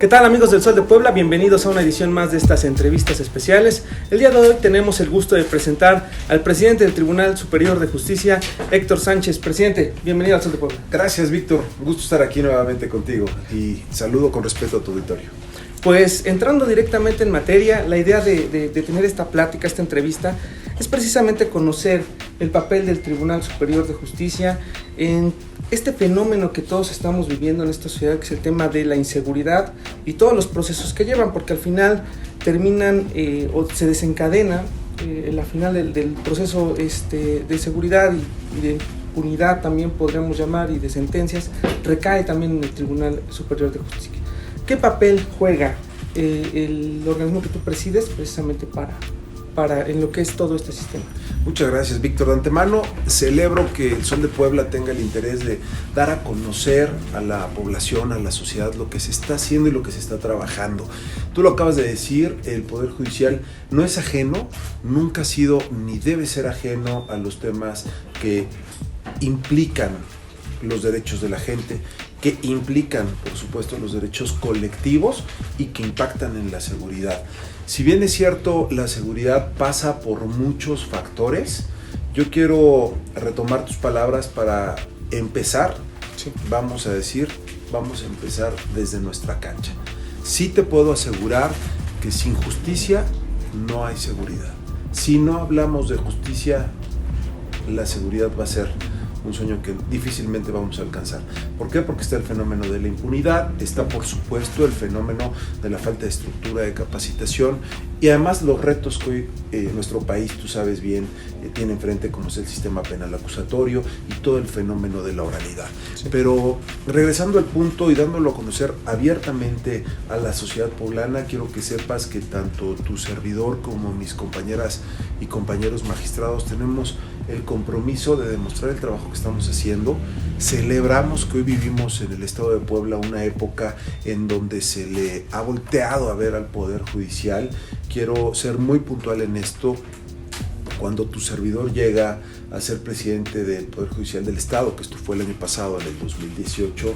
¿Qué tal, amigos del Sol de Puebla? Bienvenidos a una edición más de estas entrevistas especiales. El día de hoy tenemos el gusto de presentar al presidente del Tribunal Superior de Justicia, Héctor Sánchez. Presidente, bienvenido al Sol de Puebla. Gracias, Víctor. Un gusto estar aquí nuevamente contigo y saludo con respeto a tu auditorio. Pues entrando directamente en materia, la idea de tener esta plática, esta entrevista, es precisamente conocer el papel del Tribunal Superior de Justicia en este fenómeno que todos estamos viviendo en esta sociedad, que es el tema de la inseguridad y todos los procesos que llevan, porque al final terminan o se desencadena la final del proceso de seguridad y de impunidad, también podríamos llamar, y de sentencias, recae también en el Tribunal Superior de Justicia. ¿Qué papel juega el organismo que tú presides precisamente para en lo que es todo este sistema? Muchas gracias, Víctor. De antemano, celebro que el Sol de Puebla tenga el interés de dar a conocer a la población, a la sociedad, lo que se está haciendo y lo que se está trabajando. Tú lo acabas de decir, el Poder Judicial no es ajeno, nunca ha sido ni debe ser ajeno a los temas que implican los derechos de la gente, que implican, por supuesto, los derechos colectivos y que impactan en la seguridad. Si bien es cierto, la seguridad pasa por muchos factores, yo quiero retomar tus palabras para empezar, vamos a empezar desde nuestra cancha. Sí te puedo asegurar que sin justicia no hay seguridad. Si no hablamos de justicia, la seguridad va a ser un sueño que difícilmente vamos a alcanzar. ¿Por qué? Porque está el fenómeno de la impunidad, está por supuesto el fenómeno de la falta de estructura, de capacitación y además los retos que hoy nuestro país, tú sabes bien, tiene enfrente, como es el sistema penal acusatorio y todo el fenómeno de la oralidad. Sí. Pero regresando al punto y dándolo a conocer abiertamente a la sociedad poblana, quiero que sepas que tanto tu servidor como mis compañeras y compañeros magistrados tenemos el compromiso de demostrar el trabajo que estamos haciendo. Celebramos que hoy vivimos en el estado de Puebla una época en donde se le ha volteado a ver al Poder Judicial. Quiero ser muy puntual en esto. Cuando tu servidor llega a ser presidente del Poder Judicial del Estado, que esto fue el año pasado, en el 2018,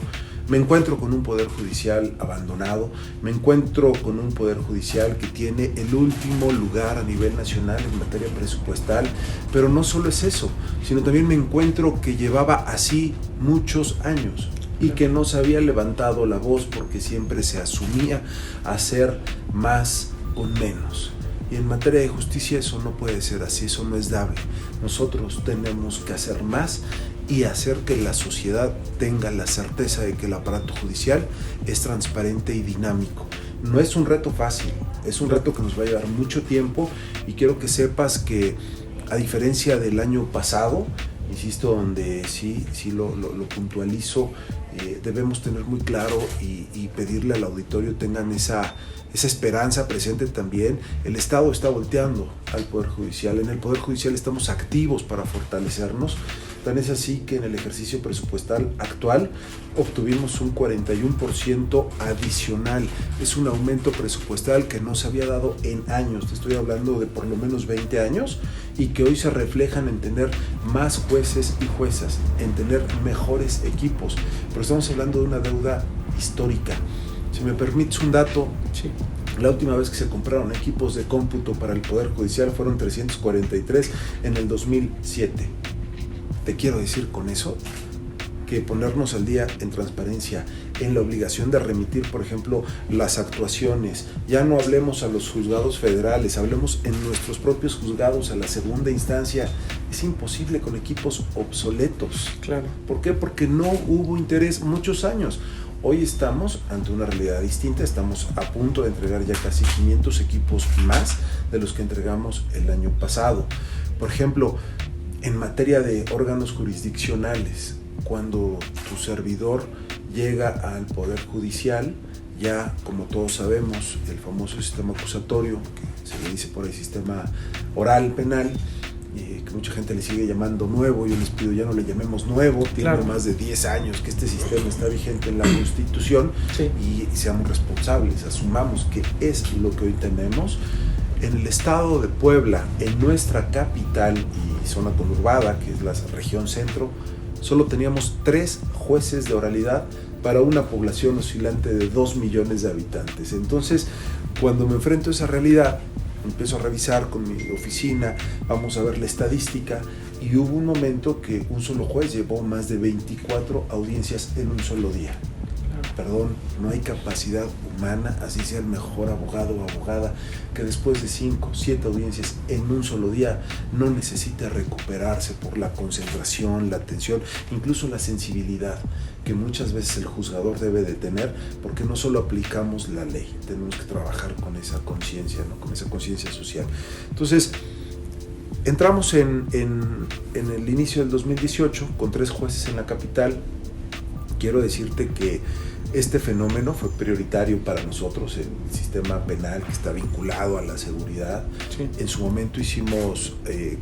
me encuentro con un Poder Judicial abandonado, me encuentro con un Poder Judicial que tiene el último lugar a nivel nacional en materia presupuestal, pero no solo es eso, sino también me encuentro que llevaba así muchos años y que no se había levantado la voz porque siempre se asumía hacer más con menos. Y en materia de justicia eso no puede ser así, eso no es dable. Nosotros tenemos que hacer más y hacer que la sociedad tenga la certeza de que el aparato judicial es transparente y dinámico. No es un reto fácil, es un reto que nos va a llevar mucho tiempo y quiero que sepas que a diferencia del año pasado, insisto, donde sí lo puntualizo, debemos tener muy claro y pedirle al auditorio tengan esa esperanza presente también. El Estado está volteando al Poder Judicial. En el Poder Judicial estamos activos para fortalecernos. Tan es así que en el ejercicio presupuestal actual obtuvimos un 41% adicional. Es un aumento presupuestal que no se había dado en años. Te estoy hablando de por lo menos 20 años y que hoy se reflejan en tener más jueces y juezas, en tener mejores equipos. Pero estamos hablando de una deuda histórica. Si me permites un dato, sí. La última vez que se compraron equipos de cómputo para el Poder Judicial fueron 343 en el 2007. Te quiero decir con eso que ponernos al día en transparencia, en la obligación de remitir, por ejemplo, las actuaciones. Ya no hablemos a los juzgados federales, hablemos en nuestros propios juzgados a la segunda instancia. Es imposible con equipos obsoletos. Claro. ¿Por qué? Porque no hubo interés muchos años. Hoy estamos ante una realidad distinta, estamos a punto de entregar ya casi 500 equipos más de los que entregamos el año pasado. Por ejemplo, en materia de órganos jurisdiccionales, cuando tu servidor llega al Poder Judicial, ya como todos sabemos, el famoso sistema acusatorio, que se le dice por ahí sistema oral penal, que mucha gente le sigue llamando nuevo, yo les pido ya no le llamemos nuevo, tiene más de 10 años que este sistema está vigente en la Constitución, sí. Y seamos responsables, asumamos que es lo que hoy tenemos. En el estado de Puebla, en nuestra capital y zona conurbada, que es la región centro, solo teníamos 3 jueces de oralidad para una población oscilante de 2 millones de habitantes. Entonces, cuando me enfrento a esa realidad, empiezo a revisar con mi oficina, vamos a ver la estadística, y hubo un momento que un solo juez llevó más de 24 audiencias en un solo día. Perdón, no hay capacidad humana, así sea el mejor abogado o abogada, que después de 5, 7 audiencias en un solo día no necesite recuperarse por la concentración, la atención, incluso la sensibilidad que muchas veces el juzgador debe de tener, porque no solo aplicamos la ley, tenemos que trabajar con esa conciencia, ¿no? Con esa conciencia social. Entonces, entramos en el inicio del 2018 con 3 jueces en la capital. Quiero decirte que este fenómeno fue prioritario para nosotros, el sistema penal que está vinculado a la seguridad. Sí. En su momento hicimos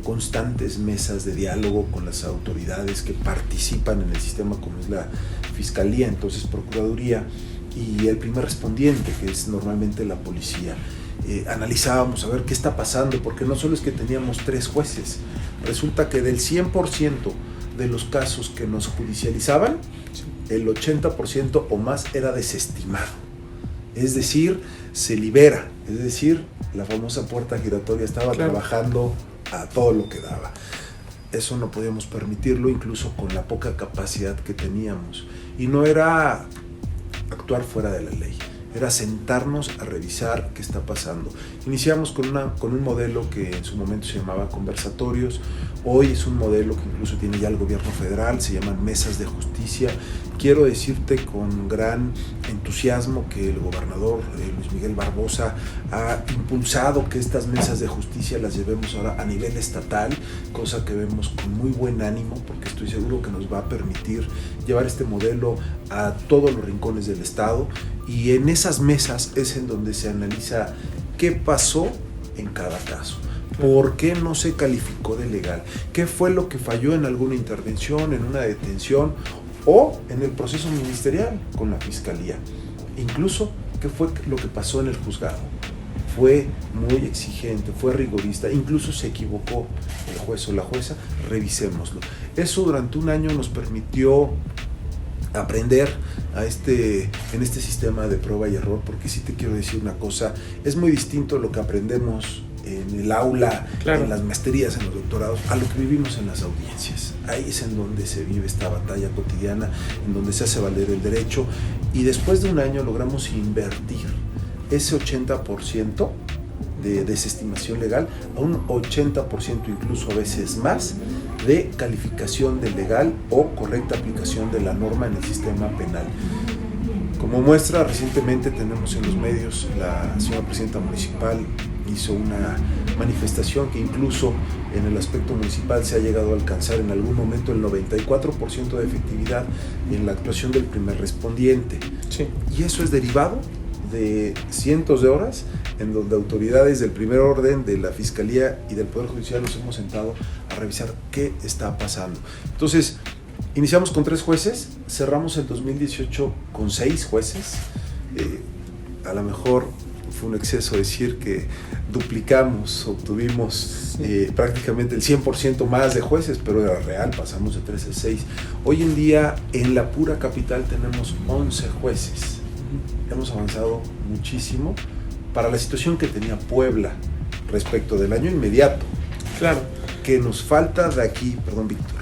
constantes mesas de diálogo con las autoridades que participan en el sistema, como es la Fiscalía, entonces Procuraduría, y el primer respondiente, que es normalmente la policía. Analizábamos a ver qué está pasando, porque no solo es que teníamos 3 jueces, resulta que del 100% de los casos que nos judicializaban, el 80% o más era desestimado, es decir, se libera, es decir, la famosa puerta giratoria estaba trabajando a todo lo que daba. Eso no podíamos permitirlo, incluso con la poca capacidad que teníamos, y no era actuar fuera de la ley, era sentarnos a revisar qué está pasando. Iniciamos con un modelo que en su momento se llamaba conversatorios. Hoy es un modelo que incluso tiene ya el gobierno federal, se llaman mesas de justicia. Quiero decirte con gran entusiasmo que el gobernador Luis Miguel Barbosa ha impulsado que estas mesas de justicia las llevemos ahora a nivel estatal, cosa que vemos con muy buen ánimo, porque estoy seguro que nos va a permitir llevar este modelo a todos los rincones del estado, y en esas mesas es en donde se analiza qué pasó en cada caso. ¿Por qué no se calificó de legal? ¿Qué fue lo que falló en alguna intervención, en una detención o en el proceso ministerial con la Fiscalía? Incluso, ¿qué fue lo que pasó en el juzgado? Fue muy exigente, fue rigorista, incluso se equivocó el juez o la jueza, revisémoslo. Eso durante un año nos permitió aprender en este sistema de prueba y error, porque sí te quiero decir una cosa, es muy distinto lo que aprendemos en el aula, en las maestrías, en los doctorados, a lo que vivimos en las audiencias. Ahí es en donde se vive esta batalla cotidiana, en donde se hace valer el derecho, y después de un año logramos invertir ese 80% de desestimación legal a un 80%, incluso a veces más, de calificación de legal o correcta aplicación de la norma en el sistema penal. Como muestra, recientemente tenemos en los medios, la señora presidenta municipal hizo una manifestación que incluso en el aspecto municipal se ha llegado a alcanzar en algún momento el 94% de efectividad en la actuación del primer respondiente. Sí. Y eso es derivado de cientos de horas en donde autoridades del primer orden, de la Fiscalía y del Poder Judicial nos hemos sentado a revisar qué está pasando. Entonces, iniciamos con 3 jueces, cerramos el 2018 con 6 jueces. A lo mejor fue un exceso decir que duplicamos, obtuvimos prácticamente el 100% más de jueces, pero era real, pasamos de 3 a 6. Hoy en día en la pura capital tenemos 11 jueces. Hemos avanzado muchísimo para la situación que tenía Puebla respecto del año inmediato. Claro. Que nos falta de aquí, perdón Víctor,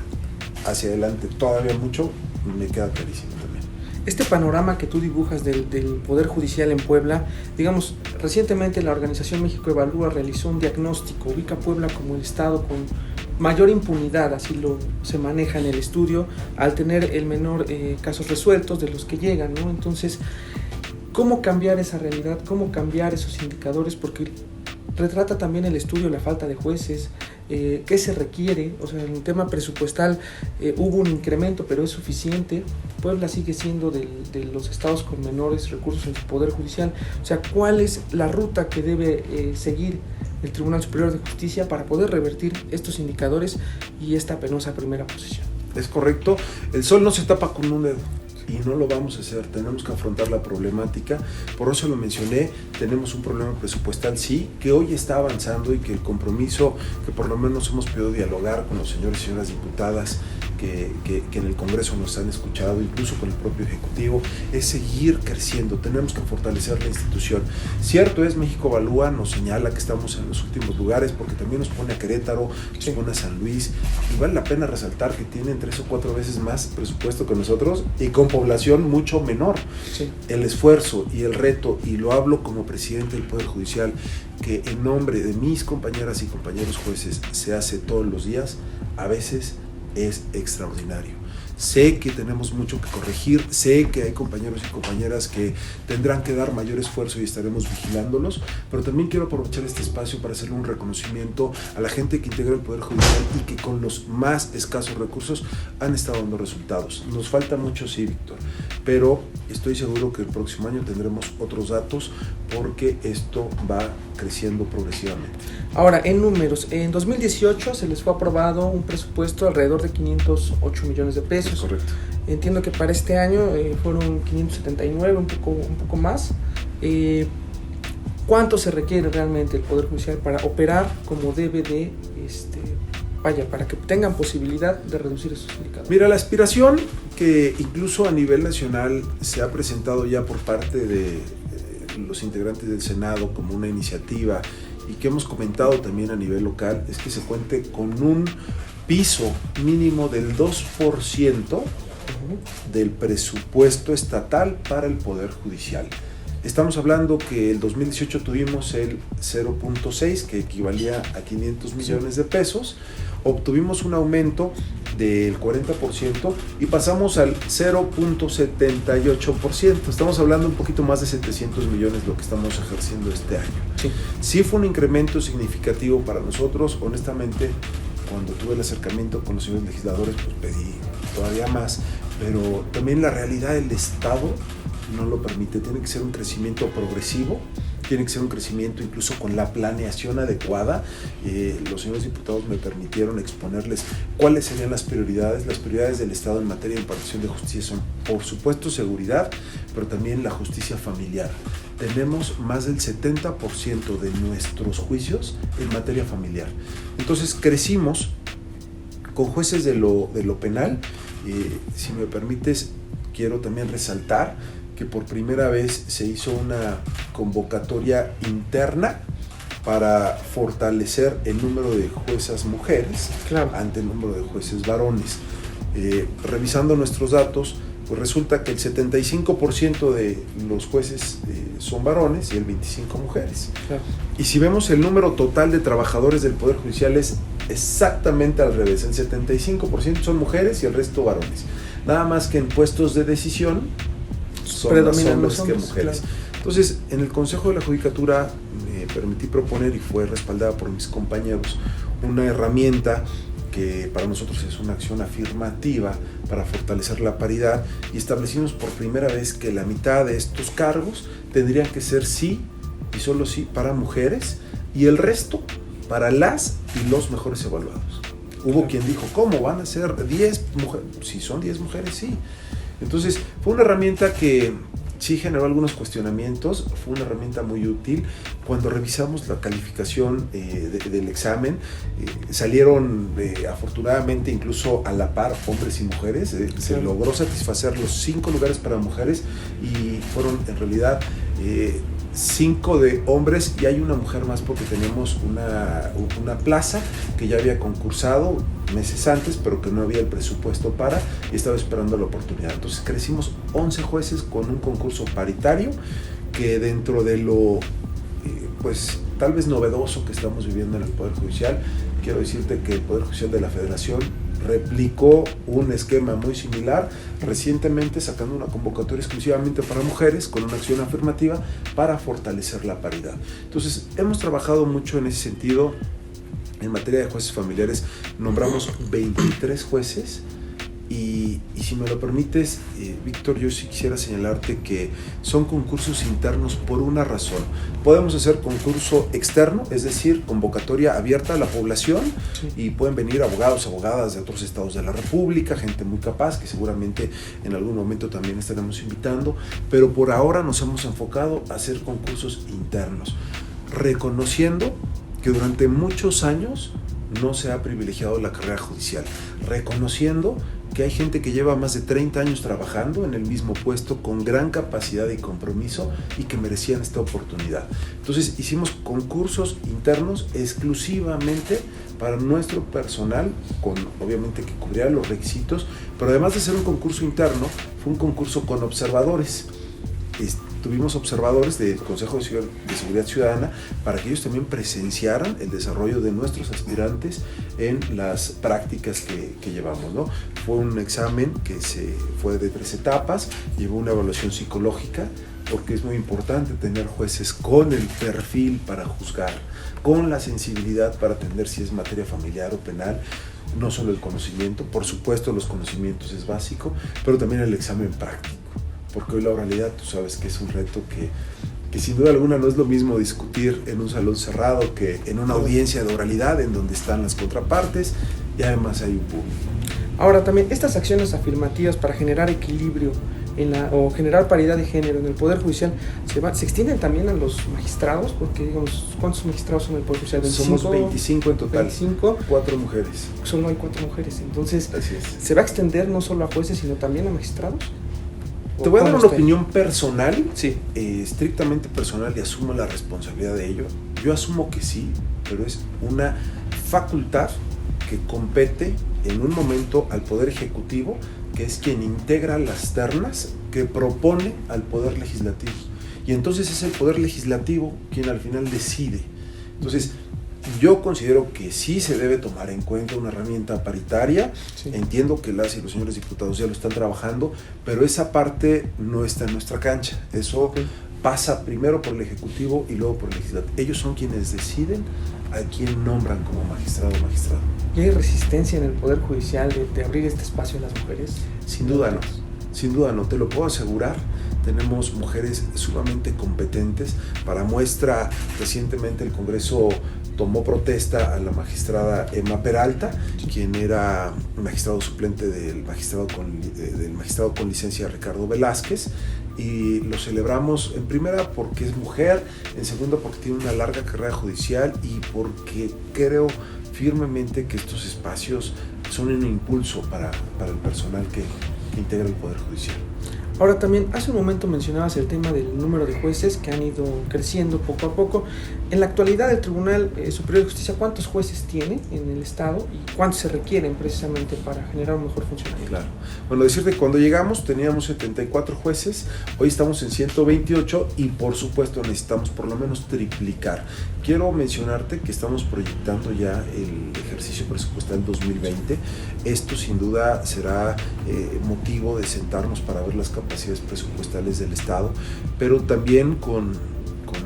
hacia adelante todavía mucho, me queda clarísimo también. Este panorama que tú dibujas del Poder Judicial en Puebla, digamos, recientemente la organización México Evalúa realizó un diagnóstico, ubica a Puebla como el estado con mayor impunidad, así se maneja en el estudio, al tener el menor casos resueltos de los que llegan, ¿no? Entonces, ¿cómo cambiar esa realidad? ¿Cómo cambiar esos indicadores? Porque retrata también el estudio la falta de jueces, qué se requiere, o sea, en el tema presupuestal hubo un incremento, pero es suficiente. Puebla sigue siendo de los estados con menores recursos en su Poder Judicial. O sea, ¿cuál es la ruta que debe seguir el Tribunal Superior de Justicia para poder revertir estos indicadores y esta penosa primera posición? Es correcto, el sol no se tapa con un dedo. Y no lo vamos a hacer, tenemos que afrontar la problemática, por eso lo mencioné, tenemos un problema presupuestal, sí, que hoy está avanzando y que el compromiso que por lo menos hemos podido dialogar con los señores y señoras diputadas que en el Congreso nos han escuchado, incluso con el propio Ejecutivo, es seguir creciendo. Tenemos que fortalecer la institución. Cierto es, México Evalúa nos señala que estamos en los últimos lugares, porque también nos pone a Querétaro, nos pone a San Luis, y vale la pena resaltar que tienen 3 o 4 veces más presupuesto que nosotros y con población mucho menor. Sí. El esfuerzo y el reto, y lo hablo como presidente del Poder Judicial, que en nombre de mis compañeras y compañeros jueces se hace todos los días, a veces es extraordinario. Sé que tenemos mucho que corregir, sé que hay compañeros y compañeras que tendrán que dar mayor esfuerzo y estaremos vigilándolos, pero también quiero aprovechar este espacio para hacerle un reconocimiento a la gente que integra el Poder Judicial y que con los más escasos recursos han estado dando resultados. Nos falta mucho, sí, Víctor, pero estoy seguro que el próximo año tendremos otros datos, porque esto va creciendo progresivamente. Ahora, en números, en 2018 se les fue aprobado un presupuesto alrededor de 508 millones de pesos. Es correcto. Entiendo que para este año fueron 579, un poco más. ¿Cuánto se requiere realmente el Poder Judicial para operar como debe de, para que tengan posibilidad de reducir esos indicadores? Mira, la aspiración que incluso a nivel nacional se ha presentado ya por parte de los integrantes del Senado como una iniciativa, y que hemos comentado también a nivel local, es que se cuente con un piso mínimo del 2% del presupuesto estatal para el Poder Judicial. Estamos hablando que el 2018 tuvimos el 0.6, que equivalía a 500 millones de pesos. Obtuvimos un aumento del 40% y pasamos al 0.78%. Estamos hablando un poquito más de 700 millones lo que estamos ejerciendo este año. Sí fue un incremento significativo para nosotros. Honestamente, cuando tuve el acercamiento con los señores legisladores, pues pedí todavía más, pero también la realidad del Estado no lo permite. Tiene que ser un crecimiento progresivo, tiene que ser un crecimiento incluso con la planeación adecuada. Los señores diputados me permitieron exponerles cuáles serían las prioridades. Las prioridades del Estado en materia de impartición de justicia son, por supuesto, seguridad, pero también la justicia familiar. Tenemos más del 70% de nuestros juicios en materia familiar. Entonces crecimos con jueces de lo penal. Si me permites, quiero también resaltar que por primera vez se hizo una convocatoria interna para fortalecer el número de juezas mujeres, claro, ante el número de jueces varones. Revisando nuestros datos, pues resulta que el 75% de los jueces son varones y el 25% mujeres. Claro. Y si vemos el número total de trabajadores del Poder Judicial, es exactamente al revés. El 75% son mujeres y el resto varones. Nada más que en puestos de decisión son más hombres que mujeres. Claro. Entonces, en el Consejo de la Judicatura me permití proponer, y fue respaldada por mis compañeros, una herramienta que para nosotros es una acción afirmativa para fortalecer la paridad, y establecimos por primera vez que la mitad de estos cargos tendrían que ser sí y solo sí para mujeres, y el resto para las y los mejores evaluados. Hubo quien dijo, ¿cómo van a ser 10 mujeres? Si son 10 mujeres, sí. Entonces, fue una herramienta que sí generó algunos cuestionamientos, fue una herramienta muy útil. Cuando revisamos la calificación del examen, salieron afortunadamente incluso a la par hombres y mujeres. Se logró satisfacer los 5 lugares para mujeres, y fueron en realidad 5 de hombres, y hay una mujer más porque tenemos una plaza que ya había concursado meses antes, pero que no había el presupuesto para, y estaba esperando la oportunidad. Entonces crecimos 11 jueces con un concurso paritario, que dentro de lo pues tal vez novedoso que estamos viviendo en el Poder Judicial, quiero decirte que el Poder Judicial de la Federación replicó un esquema muy similar recientemente, sacando una convocatoria exclusivamente para mujeres con una acción afirmativa para fortalecer la paridad. Entonces, hemos trabajado mucho en ese sentido. En materia de jueces familiares, nombramos 23 jueces, y si me lo permites, Víctor, yo sí quisiera señalarte que son concursos internos por una razón. Podemos hacer concurso externo, es decir, convocatoria abierta a la población, sí, y pueden venir abogados, abogadas de otros estados de la República, gente muy capaz que seguramente en algún momento también estaremos invitando, pero por ahora nos hemos enfocado a hacer concursos internos, reconociendo que durante muchos años no se ha privilegiado la carrera judicial, reconociendo que hay gente que lleva más de 30 años trabajando en el mismo puesto con gran capacidad y compromiso y que merecían esta oportunidad. Entonces hicimos concursos internos exclusivamente para nuestro personal, obviamente que cubría los requisitos, pero además de ser un concurso interno, fue un concurso con observadores. Tuvimos observadores del Consejo de Seguridad Ciudadana para que ellos también presenciaran el desarrollo de nuestros aspirantes en las prácticas que llevamos, ¿no? Fue un examen que fue de 3 etapas, llevó una evaluación psicológica, porque es muy importante tener jueces con el perfil para juzgar, con la sensibilidad para atender si es materia familiar o penal, no solo el conocimiento, por supuesto los conocimientos es básico, pero también el examen práctico. Porque hoy la oralidad, tú sabes que es un reto que sin duda alguna no es lo mismo discutir en un salón cerrado que en una audiencia de oralidad en donde están las contrapartes y además hay un público. Ahora también, estas acciones afirmativas para generar equilibrio o generar paridad de género en el Poder Judicial se extienden también a los magistrados, porque digamos, ¿cuántos magistrados son en el Poder Judicial? Somos 25 en total, 25, 4 mujeres. Solo hay 4 mujeres, entonces así es. ¿Se va a extender no solo a jueces, sino también a magistrados? Te voy a dar una opinión personal, sí. Estrictamente personal, y asumo la responsabilidad de ello. Yo asumo que sí, pero es una facultad que compete en un momento al Poder Ejecutivo, que es quien integra las ternas que propone al Poder Legislativo. Y entonces es el Poder Legislativo quien al final decide. Entonces, yo considero que sí se debe tomar en cuenta una herramienta paritaria. Sí. Entiendo que las y los señores diputados ya lo están trabajando, pero esa parte no está en nuestra cancha. Eso pasa primero por el Ejecutivo y luego por el Legislativo. Ellos son quienes deciden a quién nombran como magistrado o magistrado. ¿Y hay resistencia en el Poder Judicial de abrir este espacio a las mujeres? Sin duda no. Sin duda no, te lo puedo asegurar. Tenemos mujeres sumamente competentes. Para muestra, recientemente el Congreso tomó protesta a la magistrada Emma Peralta, quien era magistrado suplente del magistrado con licencia Ricardo Velázquez, y lo celebramos en primera porque es mujer, en segunda porque tiene una larga carrera judicial y porque creo firmemente que estos espacios son un impulso para el personal que integra el Poder Judicial. Ahora también, hace un momento mencionabas el tema del número de jueces que han ido creciendo poco a poco. En la actualidad, el Tribunal Superior de Justicia, ¿cuántos jueces tiene en el Estado y cuántos se requieren precisamente para generar un mejor funcionamiento? Claro. Bueno, decirte que cuando llegamos teníamos 74 jueces, hoy estamos en 128 y por supuesto necesitamos por lo menos triplicar. Quiero mencionarte que estamos proyectando ya el ejercicio presupuestal 2020. Esto sin duda será motivo de sentarnos para ver las capacidades presupuestales del Estado, pero también con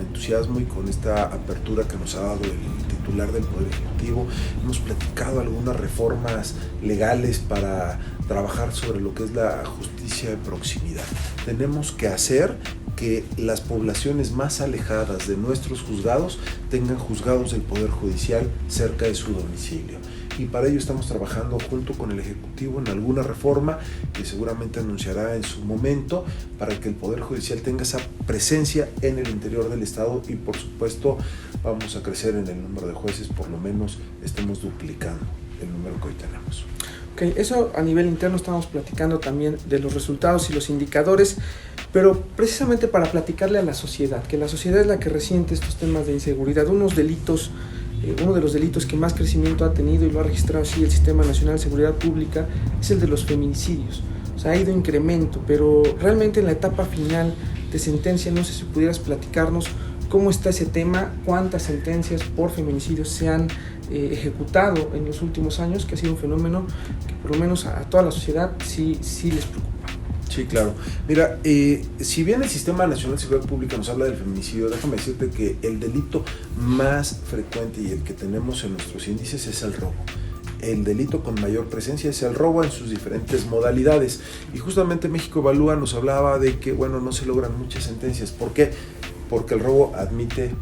entusiasmo y con esta apertura que nos ha dado el titular del Poder Ejecutivo. Hemos platicado algunas reformas legales para trabajar sobre lo que es la justicia de proximidad. Tenemos que hacer que las poblaciones más alejadas de nuestros juzgados tengan juzgados del Poder Judicial cerca de su domicilio. Y para ello estamos trabajando junto con el Ejecutivo en alguna reforma que seguramente anunciará en su momento para que el Poder Judicial tenga esa presencia en el interior del Estado y por supuesto vamos a crecer en el número de jueces, por lo menos estemos duplicando el número que hoy tenemos. Ok, eso a nivel interno estamos platicando también de los resultados y los indicadores, pero precisamente para platicarle a la sociedad, que la sociedad es la que resiente estos temas de inseguridad, uno de los delitos que más crecimiento ha tenido y lo ha registrado así el Sistema Nacional de Seguridad Pública es el de los feminicidios. O sea, ha ido incremento, pero realmente en la etapa final de sentencia, no sé si pudieras platicarnos cómo está ese tema, cuántas sentencias por feminicidios se han ejecutado en los últimos años, que ha sido un fenómeno que por lo menos a toda la sociedad sí les preocupa. Sí, claro. Mira, si bien el Sistema Nacional de Seguridad Pública nos habla del feminicidio, déjame decirte que el delito más frecuente y el que tenemos en nuestros índices es el robo. El delito con mayor presencia es el robo en sus diferentes modalidades. Y justamente México Evalúa nos hablaba de que, no se logran muchas sentencias. ¿Por qué? Porque el robo admite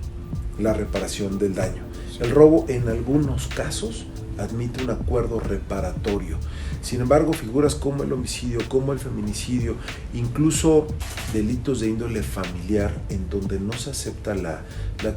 la reparación del daño. El robo en algunos casos admite un acuerdo reparatorio. Sin embargo, figuras como el homicidio, como el feminicidio, incluso delitos de índole familiar, en donde no se acepta la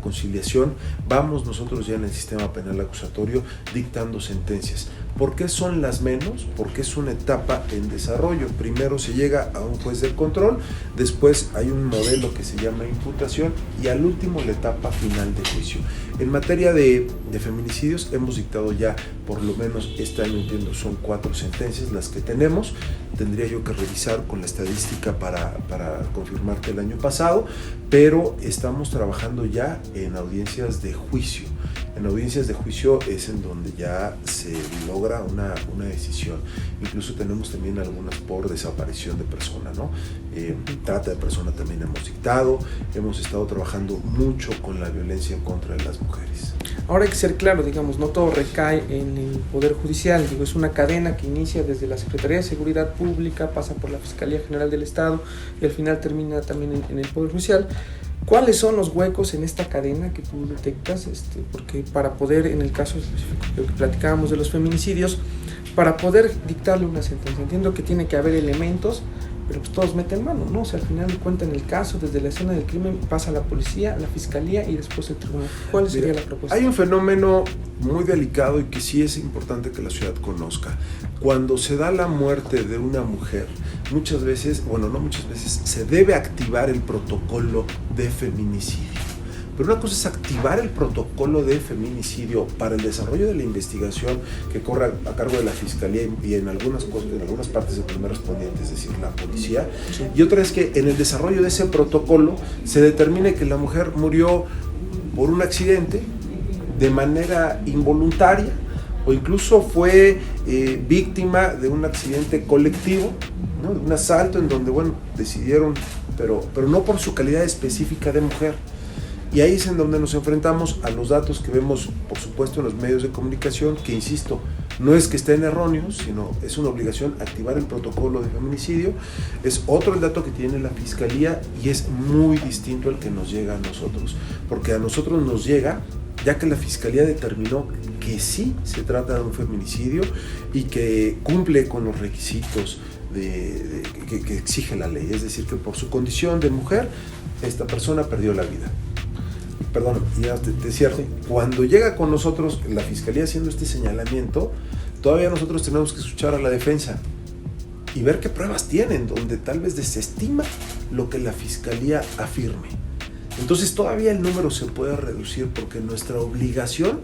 conciliación, vamos nosotros ya en el sistema penal acusatorio dictando sentencias. ¿Por qué son las menos? Porque es una etapa en desarrollo. Primero se llega a un juez de control, después hay un modelo que se llama imputación y al último la etapa final de juicio. En materia de feminicidios hemos dictado ya, por lo menos este año entiendo, son 4 sentencias las que tenemos. Tendría yo que revisar con la estadística para confirmarte el año pasado, pero estamos trabajando ya en audiencias de juicio. En audiencias de juicio es en donde ya se logra una decisión. Incluso tenemos también algunas por desaparición de persona, ¿no? Trata de persona también hemos dictado. Hemos estado trabajando mucho con la violencia en contra de las mujeres. Ahora hay que ser claro, digamos, no todo recae en el Poder Judicial. Digo, es una cadena que inicia desde la Secretaría de Seguridad Pública, pasa por la Fiscalía General del Estado y al final termina también en el Poder Judicial. ¿Cuáles son los huecos en esta cadena que tú detectas? Porque para poder, en el caso que platicábamos de los feminicidios, para poder dictarle una sentencia, entiendo que tiene que haber elementos, pero pues todos meten mano, ¿no? O sea, al final de cuentas en el caso, desde la escena del crimen, pasa la policía, la fiscalía y después el tribunal. ¿Cuál sería la propuesta? Hay un fenómeno muy delicado y que sí es importante que la ciudad conozca. Cuando se da la muerte de una mujer, muchas veces, bueno, no muchas veces, se debe activar el protocolo de feminicidio. Pero una cosa es activar el protocolo de feminicidio para el desarrollo de la investigación que corre a cargo de la Fiscalía y en algunas partes del primer respondiente, es decir, la policía. Sí. Y otra es que en el desarrollo de ese protocolo se determine que la mujer murió por un accidente de manera involuntaria o incluso fue víctima de un accidente colectivo, ¿no? De un asalto en donde, bueno, decidieron, pero no por su calidad específica de mujer. Y ahí es en donde nos enfrentamos a los datos que vemos, por supuesto, en los medios de comunicación, que, insisto, no es que estén erróneos, sino es una obligación activar el protocolo de feminicidio. Es otro el dato que tiene la Fiscalía y es muy distinto al que nos llega a nosotros, porque a nosotros nos llega ya que la Fiscalía determinó que sí se trata de un feminicidio y que cumple con los requisitos que exige la ley, es decir, que por su condición de mujer, esta persona perdió la vida. Perdón, ya te cierro. Cuando llega con nosotros la Fiscalía haciendo este señalamiento, todavía nosotros tenemos que escuchar a la defensa y ver qué pruebas tienen, donde tal vez desestima lo que la Fiscalía afirme. Entonces todavía el número se puede reducir porque nuestra obligación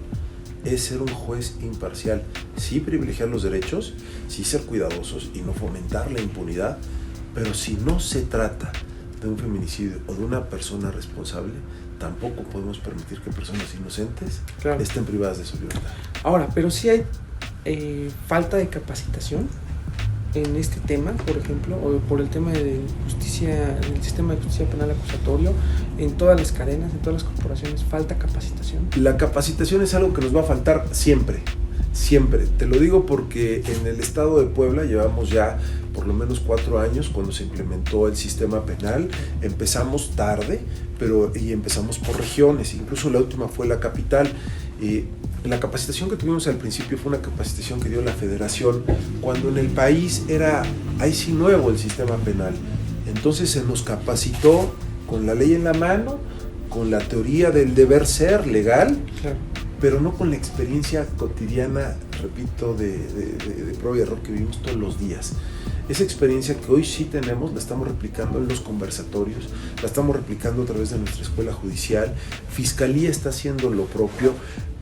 es ser un juez imparcial, sí privilegiar los derechos, sí ser cuidadosos y no fomentar la impunidad, pero si no se trata de un feminicidio o de una persona responsable, tampoco podemos permitir que personas inocentes estén privadas de su libertad. Ahora, pero sí hay falta de capacitación en este tema, por ejemplo, o por el tema de justicia, en el sistema de justicia penal acusatorio, en todas las cadenas, en todas las corporaciones, falta capacitación. La capacitación es algo que nos va a faltar siempre. Siempre, te lo digo porque en el estado de Puebla llevamos ya por lo menos 4 años cuando se implementó el sistema penal. Empezamos tarde, y empezamos por regiones, incluso la última fue la capital. La capacitación que tuvimos al principio fue una capacitación que dio la Federación cuando en el país era ahí sí nuevo el sistema penal. Entonces se nos capacitó con la ley en la mano, con la teoría del deber ser legal, claro, pero no con la experiencia cotidiana, repito, de prueba y error que vivimos todos los días. Esa experiencia que hoy sí tenemos, la estamos replicando en los conversatorios, la estamos replicando a través de nuestra escuela judicial, Fiscalía está haciendo lo propio,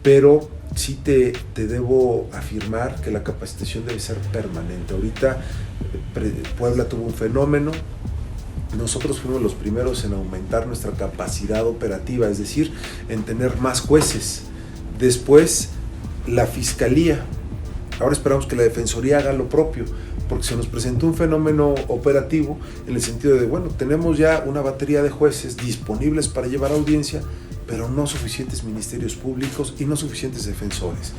pero sí te debo afirmar que la capacitación debe ser permanente. Ahorita Puebla tuvo un fenómeno. Nosotros fuimos los primeros en aumentar nuestra capacidad operativa, es decir, en tener más jueces. Después, la Fiscalía. Ahora esperamos que la Defensoría haga lo propio, porque se nos presentó un fenómeno operativo en el sentido de, bueno, tenemos ya una batería de jueces disponibles para llevar audiencia, pero no suficientes ministerios públicos y no suficientes defensores.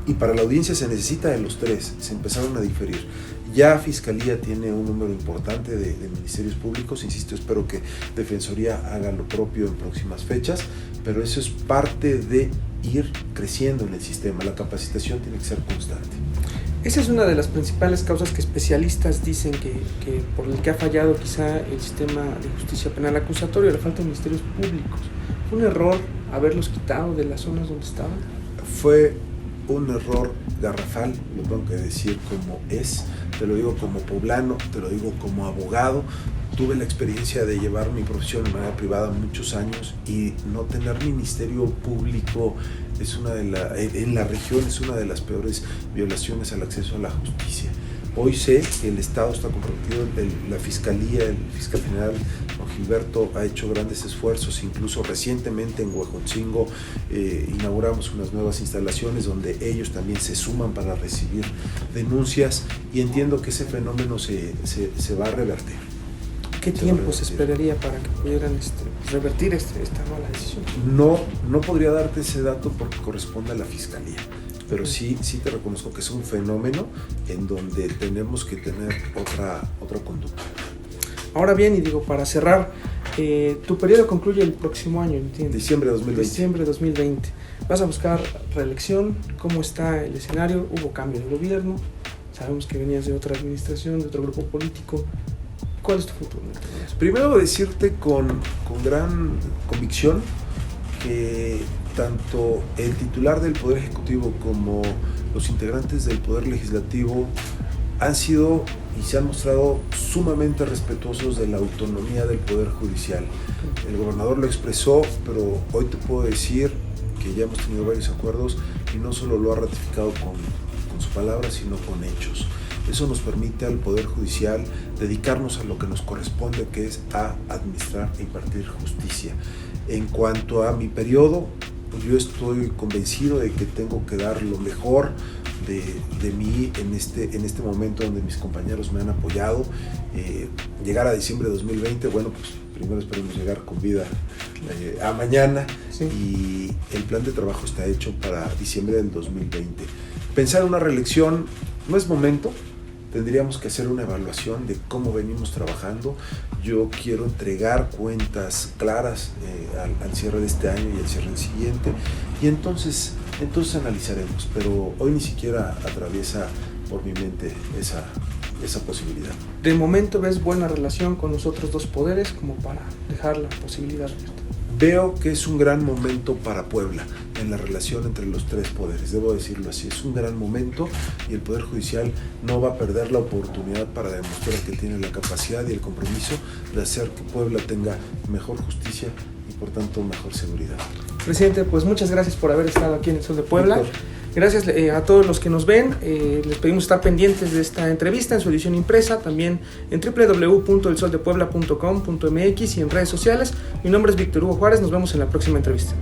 Y para la audiencia se necesita de los 3, se empezaron a diferir. Ya Fiscalía tiene un número importante de ministerios públicos, insisto, espero que Defensoría haga lo propio en próximas fechas, pero eso es parte de ir creciendo en el sistema, la capacitación tiene que ser constante. Esa es una de las principales causas que especialistas dicen que por el que ha fallado quizá el sistema de justicia penal acusatorio, la falta de ministerios públicos. ¿Fue un error haberlos quitado de las zonas donde estaban? Fue un error garrafal, lo tengo que decir como es, te lo digo como poblano, te lo digo como abogado. Tuve la experiencia de llevar mi profesión de manera privada muchos años y no tener ministerio público en la región es una de las peores violaciones al acceso a la justicia. Hoy sé que el Estado está comprometido, la Fiscalía, el fiscal general don Gilberto ha hecho grandes esfuerzos, incluso recientemente en Huejotzingo inauguramos unas nuevas instalaciones donde ellos también se suman para recibir denuncias y entiendo que ese fenómeno se va a revertir. ¿Qué tiempo se esperaría para que pudieran revertir esta mala decisión? No podría darte ese dato porque corresponde a la Fiscalía, pero sí te reconozco que es un fenómeno en donde tenemos que tener otra conducta. Ahora bien, y digo, para cerrar, tu periodo concluye el próximo año, ¿entiendes? Diciembre de 2020. Diciembre de 2020. ¿Vas a buscar reelección? ¿Cómo está el escenario? ¿Hubo cambio de gobierno? Sabemos que venías de otra administración, de otro grupo político. ¿Cuál es tu futuro? Primero decirte con gran convicción que tanto el titular del Poder Ejecutivo como los integrantes del Poder Legislativo han sido y se han mostrado sumamente respetuosos de la autonomía del Poder Judicial. El gobernador lo expresó, pero hoy te puedo decir que ya hemos tenido varios acuerdos y no solo lo ha ratificado con su palabra, sino con hechos. Eso nos permite al Poder Judicial dedicarnos a lo que nos corresponde, que es a administrar e impartir justicia. En cuanto a mi periodo, pues yo estoy convencido de que tengo que dar lo mejor de mí en este momento donde mis compañeros me han apoyado. Llegar a diciembre de 2020, bueno, pues primero esperemos llegar con vida a mañana, sí. Y el plan de trabajo está hecho para diciembre del 2020. Pensar en una reelección no es momento. Tendríamos que hacer una evaluación de cómo venimos trabajando. Yo quiero entregar cuentas claras al cierre de este año y al cierre del siguiente. Y entonces analizaremos. Pero hoy ni siquiera atraviesa por mi mente esa posibilidad. De momento ves buena relación con los otros dos poderes como para dejar la posibilidad abierta. Veo que es un gran momento para Puebla en la relación entre los tres poderes, debo decirlo así, es un gran momento y el Poder Judicial no va a perder la oportunidad para demostrar que tiene la capacidad y el compromiso de hacer que Puebla tenga mejor justicia y por tanto mejor seguridad. Presidente, pues muchas gracias por haber estado aquí en el Sol de Puebla. Gracias a todos los que nos ven, les pedimos estar pendientes de esta entrevista en su edición impresa, también en www.elsoldepuebla.com.mx y en redes sociales. Mi nombre es Víctor Hugo Juárez, nos vemos en la próxima entrevista.